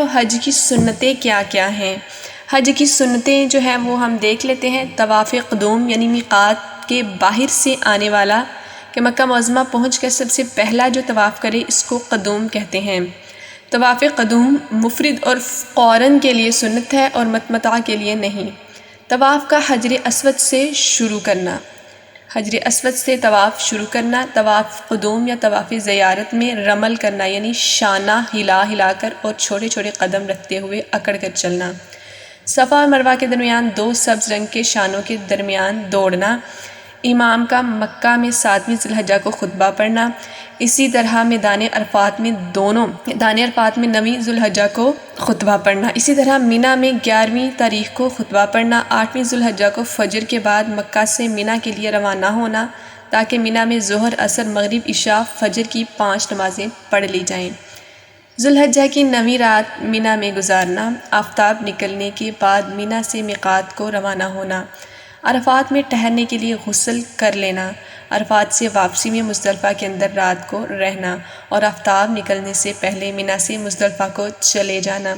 تو حج کی سنتیں کیا کیا ہیں؟ حج کی سنتیں جو ہیں وہ ہم دیکھ لیتے ہیں۔ طواف قدوم یعنی میقات کے باہر سے آنے والا کہ مکہ معظمہ پہنچ کر سب سے پہلا جو طواف کرے اس کو قدوم کہتے ہیں۔ طواف قدوم مفرد اور قارن کے لیے سنت ہے اور متمتع کے لیے نہیں۔ طواف کا حجر اسود سے شروع کرنا، حجر اسود سے طواف شروع کرنا۔ طواف قدوم یا طواف زیارت میں رمل کرنا یعنی شانہ ہلا ہلا کر اور چھوٹے چھوٹے قدم رکھتے ہوئے اکڑ کر چلنا۔ صفا اور مروہ کے درمیان دو سبز رنگ کے شانوں کے درمیان دوڑنا۔ امام کا مکہ میں 7ویں ذی الحجہ کو خطبہ پڑھنا۔ اسی طرح میدان عرفات میں 9ویں ذی الحجہ کو خطبہ پڑھنا۔ اسی طرح منی میں 11ویں تاریخ کو خطبہ پڑھنا۔ 8ویں ذی الحجہ کو فجر کے بعد مکہ سے منی کے لیے روانہ ہونا تاکہ منی میں ظہر، عصر، مغرب، عشاء، فجر کی 5 نمازیں پڑھ لی جائیں۔ ذی الحجہ کی 9ویں رات منی میں گزارنا۔ آفتاب نکلنے کے بعد منی سے میقات کو روانہ ہونا۔ عرفات میں ٹھہرنے کے لیے غسل کر لینا۔ عرفات سے واپسی میں مزدلفہ کے اندر رات کو رہنا اور آفتاب نکلنے سے پہلے منی سے مزدلفہ کو چلے جانا۔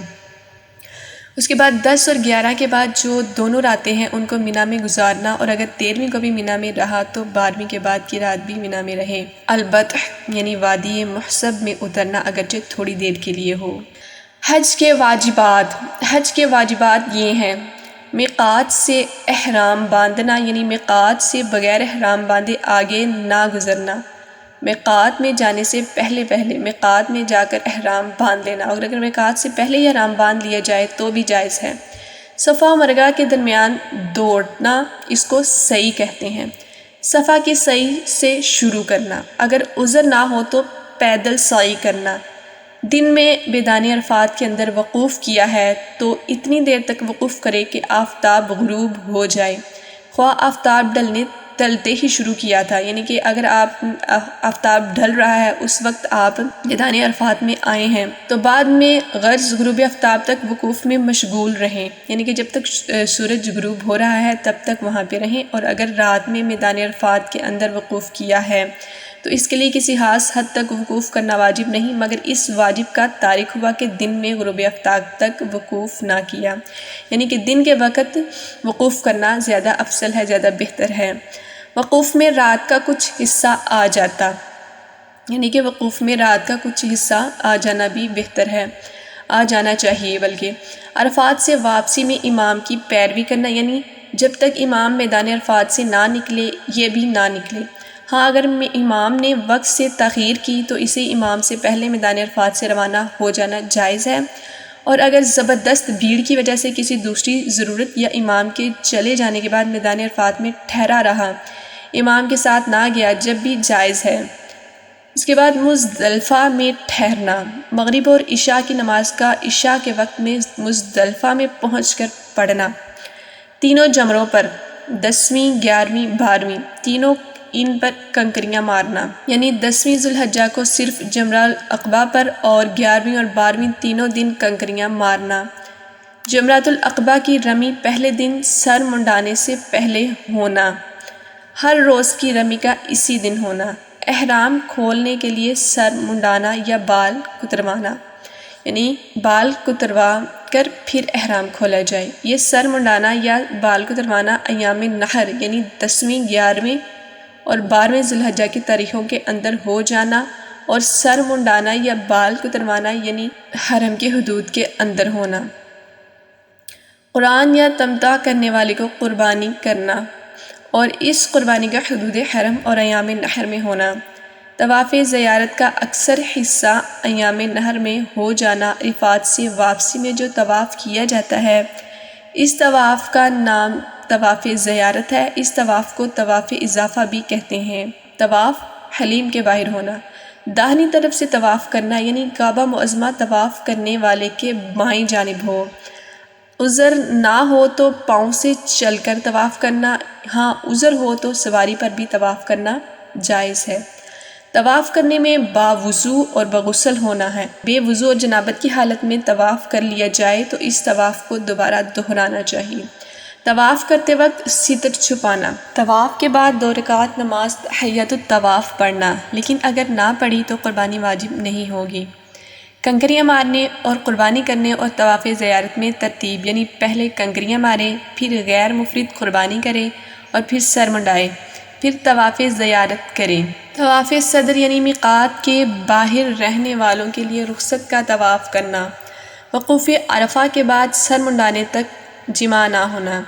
اس کے بعد 10 اور 11 کے بعد جو دونوں راتیں ہیں ان کو منی میں گزارنا اور اگر 13ویں کو بھی منی میں رہا تو 12ویں کے بعد کی رات بھی منی میں رہے۔ البطح یعنی وادی محسب میں اترنا اگرچہ تھوڑی دیر کے لیے ہو۔ حج کے واجبات یہ ہیں: میقات سے احرام باندھنا یعنی میقات سے بغیر احرام باندھے آگے نہ گزرنا۔ میقات میں جانے سے پہلے میقات میں جا کر احرام باندھ لینا اور اگر میقات سے پہلے ہی احرام باندھ لیا جائے تو بھی جائز ہے۔ صفا و مروہ کے درمیان دوڑنا اس کو سعی کہتے ہیں۔ صفا کی سعی سے شروع کرنا، اگر عذر نہ ہو تو پیدل سعی کرنا۔ دن میں میدان عرفات کے اندر وقوف کیا ہے تو اتنی دیر تک وقوف کرے کہ آفتاب غروب ہو جائے، خواہ آفتاب ڈھلتے ہی شروع کیا تھا، یعنی کہ اگر آفتاب ڈھل رہا ہے اس وقت آپ میدان عرفات میں آئے ہیں تو بعد میں غرض غروب آفتاب تک وقوف میں مشغول رہیں، یعنی کہ جب تک سورج غروب ہو رہا ہے تب تک وہاں پہ رہیں۔ اور اگر رات میں میدان عرفات کے اندر وقوف کیا ہے تو اس کے لیے کسی خاص حد تک وقوف کرنا واجب نہیں، مگر اس واجب کا تارک ہوا کہ دن میں غروب آفتاب تک وقوف نہ کیا، یعنی کہ دن کے وقت وقوف کرنا زیادہ افضل ہے، زیادہ بہتر ہے۔ وقوف میں رات کا کچھ حصہ آ جاتا، یعنی کہ وقوف میں رات کا کچھ حصہ آ جانا بھی بہتر ہے، آ جانا چاہیے بلکہ۔ عرفات سے واپسی میں امام کی پیروی کرنا، یعنی جب تک امام میدان عرفات سے نہ نکلے یہ بھی نہ نکلے۔ ہاں اگر امام نے وقت سے تاخیر کی تو اسے امام سے پہلے میدان عرفات سے روانہ ہو جانا جائز ہے، اور اگر زبردست بھیڑ کی وجہ سے کسی دوسری ضرورت یا امام کے چلے جانے کے بعد میدان عرفات میں ٹھہرا رہا، امام کے ساتھ نہ گیا، جب بھی جائز ہے۔ اس کے بعد مزدلفہ میں ٹھہرنا، مغرب اور عشاء کی نماز کا عشاء کے وقت میں مزدلفہ میں پہنچ کر پڑھنا۔ تینوں جمروں پر 10ویں، 11ویں، 12ویں تینوں ان پر کنکریاں مارنا، یعنی 10ویں ذی الحجہ کو صرف جمرہ العقبہ پر اور 11ویں اور 12ویں تینوں دن کنکریاں مارنا۔ جمرۃ العقبہ کی رمی پہلے دن سر منڈانے سے پہلے ہونا، ہر روز کی رمی کا اسی دن ہونا۔ احرام کھولنے کے لیے سر منڈانا یا بال کتروانا، یعنی بال کتروا کر پھر احرام کھولا جائے۔ یہ سر منڈانا یا بال کتروانا ایام نحر یعنی 10ویں، 11ویں اور 12ویں ذی الحجہ کی تاریخوں کے اندر ہو جانا، اور سر منڈانا یا بال کتروانا یعنی حرم کے حدود کے اندر ہونا۔ قران یا تمتع کرنے والے کو قربانی کرنا اور اس قربانی کا حدود حرم اور ایام نحر میں ہونا۔ طواف زیارت کا اکثر حصہ ایام نحر میں ہو جانا۔ عرفات سے واپسی میں جو طواف کیا جاتا ہے اس طواف کا نام طواف زیارت ہے۔ اس طواف کو طواف اضافہ بھی کہتے ہیں۔ طواف حلیم کے باہر ہونا، داہنی طرف سے طواف کرنا، یعنی کعبہ معظمہ طواف کرنے والے کے بائیں جانب ہو۔ عذر نہ ہو تو پاؤں سے چل کر طواف کرنا، ہاں عذر ہو تو سواری پر بھی طواف کرنا جائز ہے۔ طواف کرنے میں باوضو اور بغسل ہونا ہے۔ بے وضو اور جنابت کی حالت میں طواف کر لیا جائے تو اس طواف کو دوبارہ دہرانا چاہیے۔ طواف کرتے وقت ستر چھپانا، طواف کے بعد 2 رکعت نماز تحیۃ الطواف پڑھنا، لیکن اگر نہ پڑھی تو قربانی واجب نہیں ہوگی۔ کنکریاں مارنے اور قربانی کرنے اور طواف زیارت میں ترتیب، یعنی پہلے کنکریاں مارے، پھر غیر مفرد قربانی کرے اور پھر سر منڈائے، پھر طواف زیارت کریں۔ طواف صدر یعنی میقات کے باہر رہنے والوں کے لیے رخصت کا طواف کرنا۔ وقوف عرفہ کے بعد سر منڈانے تک جمع نہ ہونا۔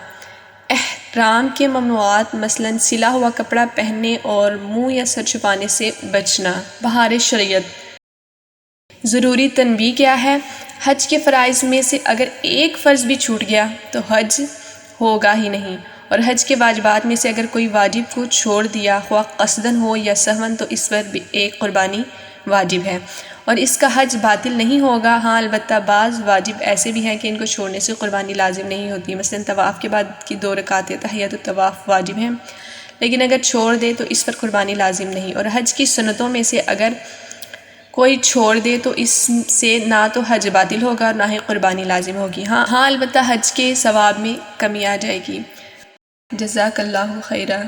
احرام کے ممنوعات مثلاً سلا ہوا کپڑا پہننے اور منہ یا سر چھپانے سے بچنا۔ بہار شریعت۔ ضروری تنبیہ کیا ہے؟ حج کے فرائض میں سے اگر ایک فرض بھی چھوٹ گیا تو حج ہوگا ہی نہیں، اور حج کے واجبات میں سے اگر کوئی واجب کو چھوڑ دیا، خواہ قصداً ہو یا سہواً، تو اس پر بھی ایک قربانی واجب ہے اور اس کا حج باطل نہیں ہوگا۔ ہاں البتہ بعض واجب ایسے بھی ہیں کہ ان کو چھوڑنے سے قربانی لازم نہیں ہوتی، مثلاً طواف کے بعد کی 2 رکعت تحیۃ الطواف واجب ہیں، لیکن اگر چھوڑ دے تو اس پر قربانی لازم نہیں۔ اور حج کی سنتوں میں سے اگر کوئی چھوڑ دے تو اس سے نہ تو حج باطل ہوگا اور نہ ہی قربانی لازم ہوگی۔ ہاں البتہ حج کے ثواب میں کمی آ جائے گی۔ جزاک اللہ خیرہ۔